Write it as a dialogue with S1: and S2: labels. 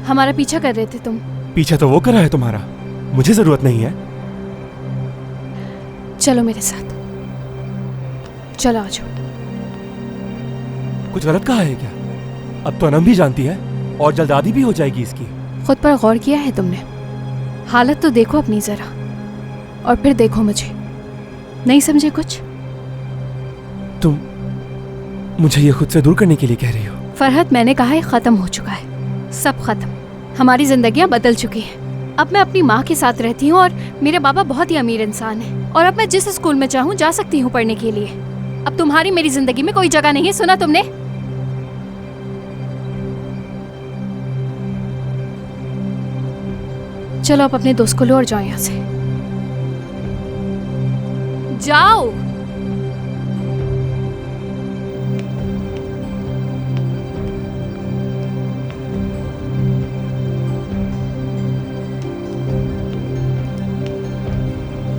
S1: हमारा पीछा कर रहे थे तुम।
S2: पीछा तो वो करा है तुम्हारा, मुझे जरूरत नहीं है।
S1: चलो मेरे साथ, चलो आ जाओ।
S2: कुछ गलत कहा है क्या? अब तो अनम भी जानती है और जल्द आदी भी हो जाएगी इसकी।
S1: खुद पर गौर किया है तुमने? हालत तो देखो अपनी जरा, और फिर देखो मुझे। नहीं समझे कुछ?
S2: तुम मुझे ये खुद से दूर करने के लिए कह रही हो?
S1: फरहत, मैंने कहा है खत्म हो चुका है, सब खत्म। हमारी जिंदगियां बदल चुकी हैं। अब मैं अपनी माँ के साथ रहती हूँ और मेरे बाबा बहुत ही अमीर इंसान है, और अब मैं जिस स्कूल में चाहूँ जा सकती हूँ पढ़ने के लिए। अब तुम्हारी मेरी जिंदगी में कोई जगह नहीं है, सुना तुमने? चलो आप अपने दोस्त को लो और जाओ यहाँ से, जाओ।